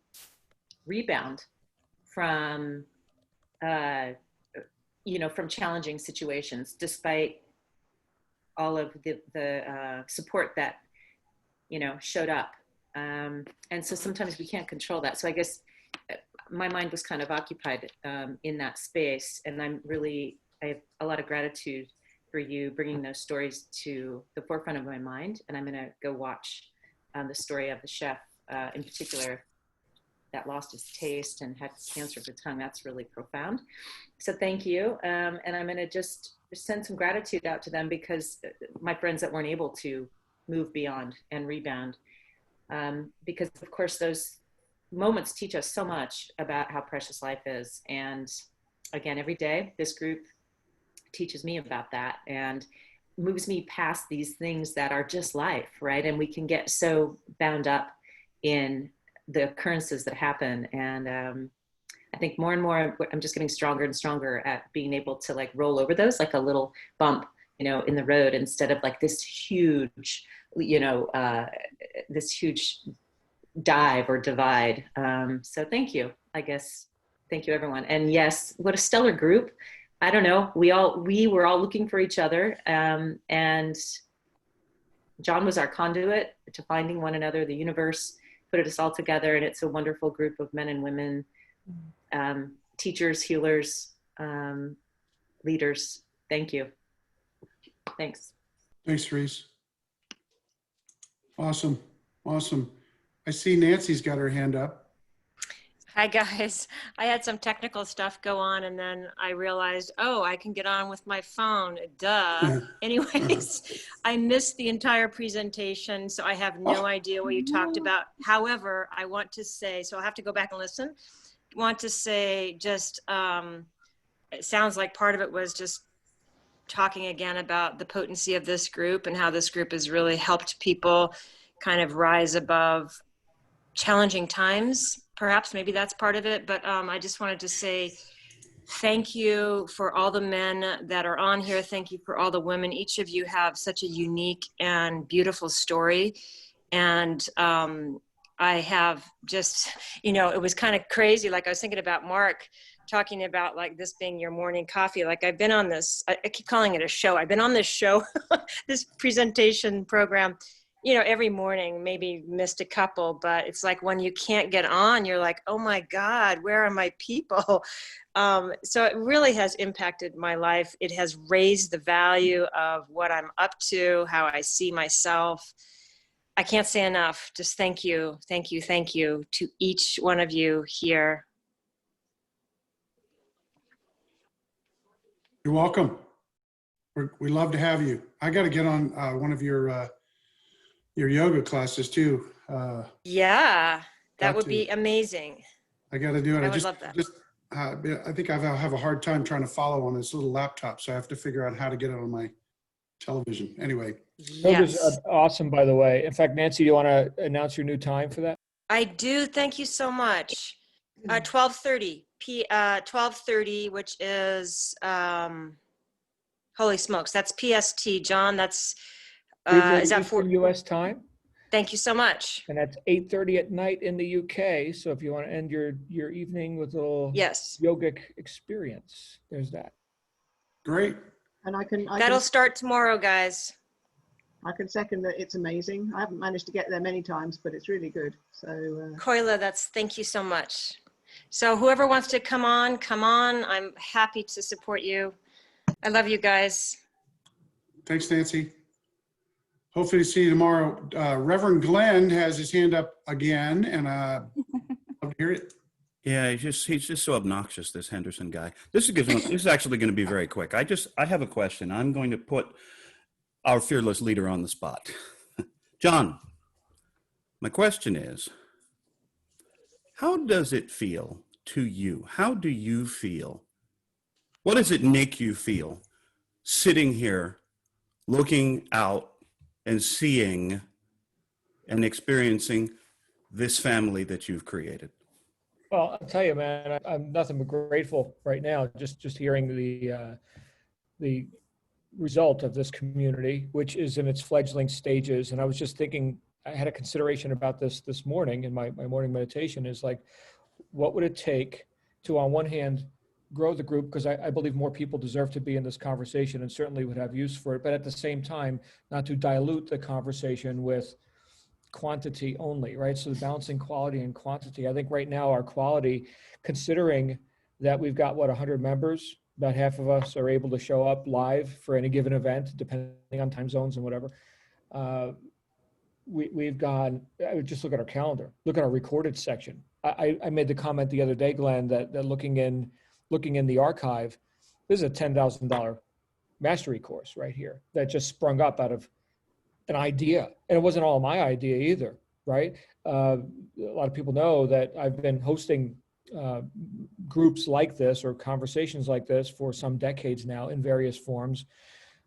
rebound from, from challenging situations, despite all of the support that, showed up. And so sometimes we can't control that. So I guess my mind was kind of occupied in that space. And I have a lot of gratitude for you bringing those stories to the forefront of my mind. And I'm going to go watch the story of the chef in particular that lost his taste and had cancer of the tongue. That's really profound. So thank you. And I'm going to just send some gratitude out to them, because my friends that weren't able to move beyond and rebound, because of course those moments teach us so much about how precious life is. And again, every day this group teaches me about that and moves me past these things that are just life, right? And we can get so bound up in the occurrences that happen. And I think more and more, I'm just getting stronger and stronger at being able to like roll over those like a little bump, in the road, instead of like this huge, this huge dive or divide. So thank you, I guess. Thank you, everyone. And yes, what a stellar group. I don't know. We were all looking for each other. And John was our conduit to finding one another. The universe put us all together, and it's a wonderful group of men and women, teachers, healers, leaders. Thank you. Thanks. Thanks, Therese. Awesome. Awesome. I see Nancy's got her hand up. Hi guys. I had some technical stuff go on, and then I realized, oh, I can get on with my phone. Duh. Anyways, I missed the entire presentation, so I have no idea what you talked about. However, I want to say, so I'll have to go back and listen. Want to say just, it sounds like part of it was just talking again about the potency of this group and how this group has really helped people kind of rise above challenging times. Perhaps maybe that's part of it, but I just wanted to say thank you for all the men that are on here. Thank you for all the women. Each of you have such a unique and beautiful story. And I have just, it was kind of crazy. Like I was thinking about Mark talking about like this being your morning coffee. Like I've been on this, I keep calling it a show. I've been on this show, this presentation program, every morning, maybe missed a couple, but it's like when you can't get on, you're like, oh my God, where are my people? So it really has impacted my life. It has raised the value of what I'm up to, how I see myself. I can't say enough. Just thank you, thank you, thank you to each one of you here. You're welcome. We love to have you. I got to get on one of your yoga classes too. Yeah, that would be amazing. I got to do it. I would love that. I think I have a hard time trying to follow on this little laptop, so I have to figure out how to get it on my television. Anyway. Yoga's awesome, by the way. In fact, Nancy, do you want to announce your new time for that? I do. Thank you so much. 12:30 12:30, which is holy smokes, that's PST, John. That's is that for US time? Thank you so much. And that's 8:30 at night in the UK. So if you want to end your evening with a little yogic experience, there's that. Great. And I can That'll start tomorrow, guys. I can second that. It's amazing. I haven't managed to get there many times, but it's really good. So Koila, thank you so much. So whoever wants to come on, come on. I'm happy to support you. I love you guys. Thanks, Nancy. Hopefully to see you tomorrow. Reverend Glenn has his hand up again, and I'll hear it. Yeah, he's just so obnoxious, this Henderson guy. This is actually going to be very quick. I have a question. I'm going to put our fearless leader on the spot. John, my question is, how does it feel to you? How do you feel? What does it make you feel sitting here looking out and seeing and experiencing this family that you've created? Well, I'll tell you, man, I'm nothing but grateful right now, just hearing the result of this community, which is in its fledgling stages. And I was just thinking, I had a consideration about this morning in my morning meditation, is like, what would it take to, on one hand, grow the group, because I believe more people deserve to be in this conversation and certainly would have use for it, but at the same time, not to dilute the conversation with quantity only, right? So the balancing quality and quantity. I think right now our quality, considering that we've got, 100 members, about half of us are able to show up live for any given event, depending on time zones and whatever. We've gone, I would just look at our calendar, look at our recorded section. I made the comment the other day, Glenn, that looking in the archive, this is a $10,000 mastery course right here that just sprung up out of an idea. And it wasn't all my idea either, right? A lot of people know that I've been hosting groups like this or conversations like this for some decades now in various forms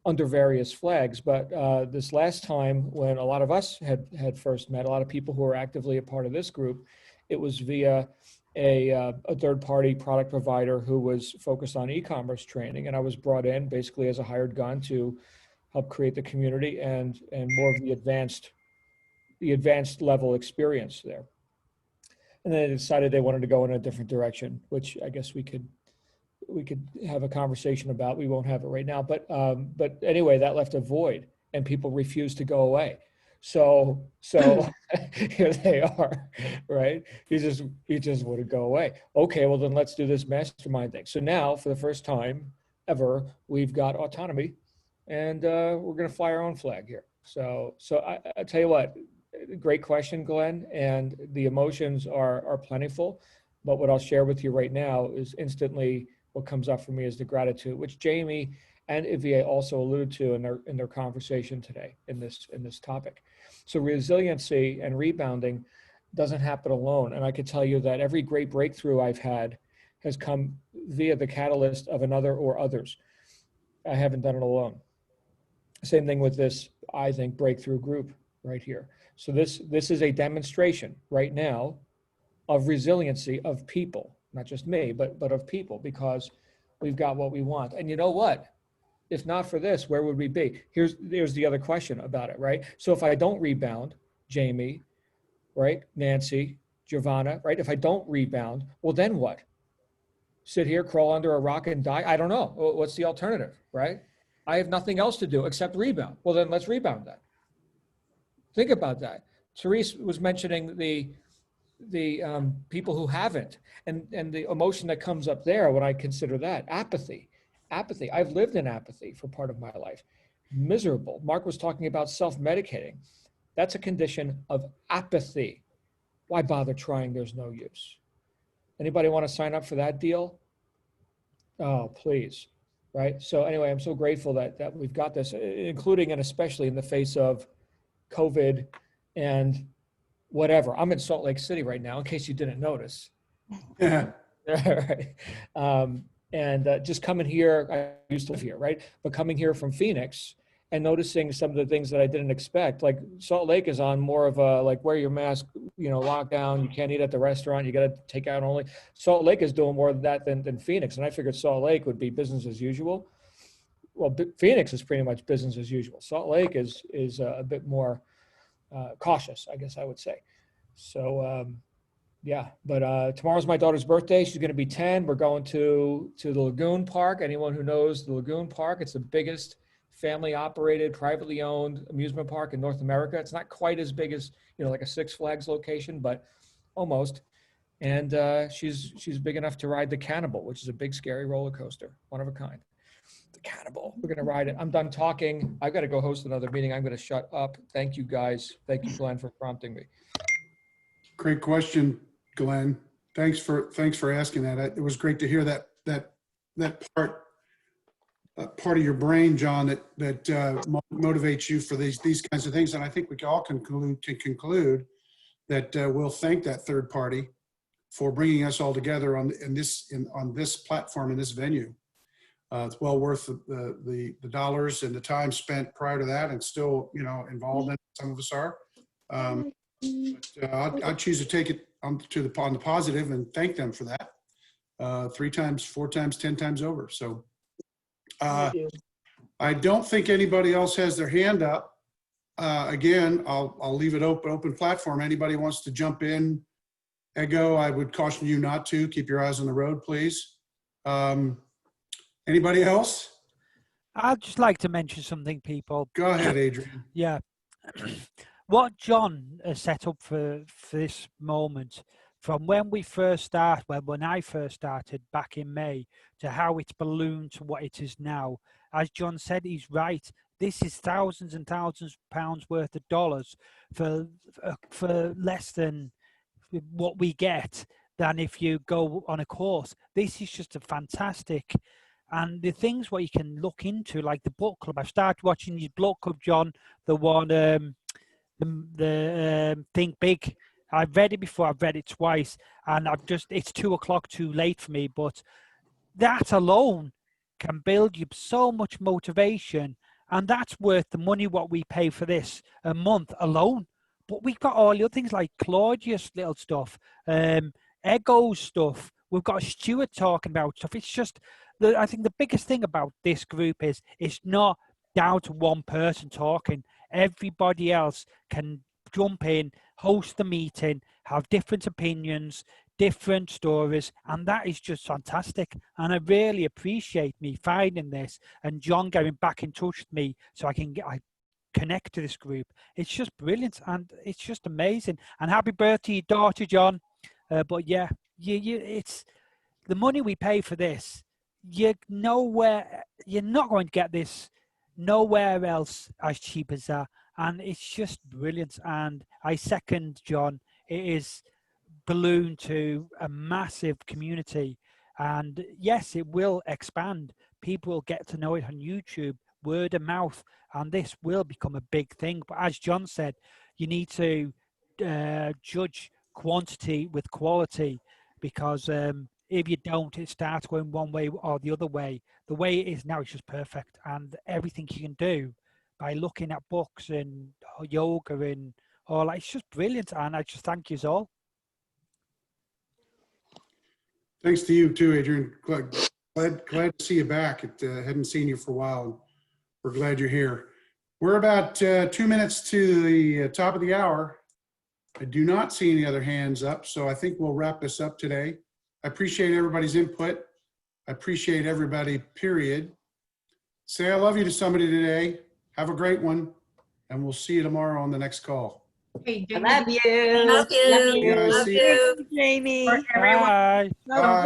under various flags. But this last time when a lot of us had first met, a lot of people who are actively a part of this group, it was via a third-party product provider who was focused on e-commerce training. And I was brought in basically as a hired gun to help create the community and more of the advanced level experience there. And then they decided they wanted to go in a different direction, which I guess we could have a conversation about. We won't have it right now, but anyway, that left a void, and people refused to go away. So here they are, right? You just wouldn't go away. Okay, well then let's do this mastermind thing. So now, for the first time ever, we've got autonomy, and we're going to fly our own flag here. So I tell you what, great question, Glenn, and the emotions are plentiful. But what I'll share with you right now is instantly what comes up for me is the gratitude, which Jaime and Ivie also alluded to in their conversation today in this topic. So resiliency and rebounding doesn't happen alone. And I can tell you that every great breakthrough I've had has come via the catalyst of another or others. I haven't done it alone. Same thing with this, I think, breakthrough group right here. So this is a demonstration right now of resiliency of people, not just me, but of people, because we've got what we want. And you know what? If not for this, where would we be? Here's the other question about it, right? So if I don't rebound, Jaime, right, Nancy, Giovanna, right? If I don't rebound, well, then what? Sit here, crawl under a rock and die? I don't know. What's the alternative, right? I have nothing else to do except rebound. Well, then let's rebound that. Think about that. Therese was mentioning the people who haven't, and the emotion that comes up there when I consider that, apathy. I've lived in apathy for part of my life. Miserable. Mark was talking about self-medicating. That's a condition of apathy. Why bother trying? There's no use. Anybody want to sign up for that deal? Oh, please. Right? So anyway, I'm so grateful that we've got this, including and especially in the face of COVID and whatever. I'm in Salt Lake City right now, in case you didn't notice. Yeah. Right. And just coming here, I used to live here, right? But coming here from Phoenix and noticing some of the things that I didn't expect, like Salt Lake is on more of a, like, wear your mask, lockdown, you can't eat at the restaurant, you got to take out only. Salt Lake is doing more of that than Phoenix. And I figured Salt Lake would be business as usual. Well, Phoenix is pretty much business as usual. Salt Lake is a bit more cautious, I guess I would say. So Yeah, but tomorrow's my daughter's birthday. She's going to be 10. We're going to the Lagoon Park. Anyone who knows the Lagoon Park, it's the biggest family operated, privately owned amusement park in North America. It's not quite as big as, like a Six Flags location, but almost. And she's big enough to ride the Cannibal, which is a big, scary roller coaster, one of a kind. The Cannibal. We're going to ride it. I'm done talking. I've got to go host another meeting. I'm going to shut up. Thank you, guys. Thank you, Glenn, for prompting me. Great question, Glenn. Thanks for asking that. It was great to hear that part of your brain, John, that motivates you for these kinds of things. And I think we all can conclude that we'll thank that third party for bringing us all together on this platform, in this venue. It's well worth the dollars and the time spent prior to that, and still, involved in it. Some of us are. I'd choose to take it on the positive and thank them for that 3 times, 4 times, 10 times over. So I don't think anybody else has their hand up. Again, I'll leave it open platform. Anybody wants to jump in? Ego, I would caution you not to. Keep your eyes on the road, please. Anybody else? I'd just like to mention something, people. Go ahead, Adrian. Yeah. What John has set up for this moment, from when we first started, when I first started back in May, to how it's ballooned to what it is now. As John said, he's right. This is thousands and thousands of pounds worth of dollars for less than what we get than if you go on a course. This is just a fantastic. And the things what you can look into, like the book club. I've started watching his book club, John, the one, the Think Big. I've read it before. I've read it twice, and it's 2 o'clock too late for me. But that alone can build you so much motivation, and that's worth the money what we pay for this a month alone. But we've got all the other things like Claudius little stuff, Ego stuff. We've got Stuart talking about stuff. It's just, I think the biggest thing about this group is it's not down to one person talking. Everybody else can jump in, host the meeting, have different opinions, different stories, and that is just fantastic. And I really appreciate me finding this and John getting back in touch with me so I connect to this group. It's just brilliant, and it's just amazing. And happy birthday, your daughter, John. But yeah, it's the money we pay for this. You're not going to get this nowhere else as cheap as that, and it's just brilliant. And I second John. It is ballooned to a massive community, and yes, it will expand. People will get to know it on YouTube, word of mouth, and this will become a big thing. But as John said, you need to judge quantity with quality, because if you don't, it starts going one way or the other way. The way it is now is just perfect, and everything you can do by looking at books and yoga and all that, it's just brilliant. And I just thank you all. Thanks to you too, Adrian. Glad to see you back. Hadn't seen you for a while, and we're glad you're here. We're about 2 minutes to the top of the hour. I do not see any other hands up, so I think we'll wrap this up today. I appreciate everybody's input. I appreciate everybody, period. Say I love you to somebody today. Have a great one, and we'll see you tomorrow on the next call. Hey, I love you. Love you. Love you. Love you. Jamie. Bye.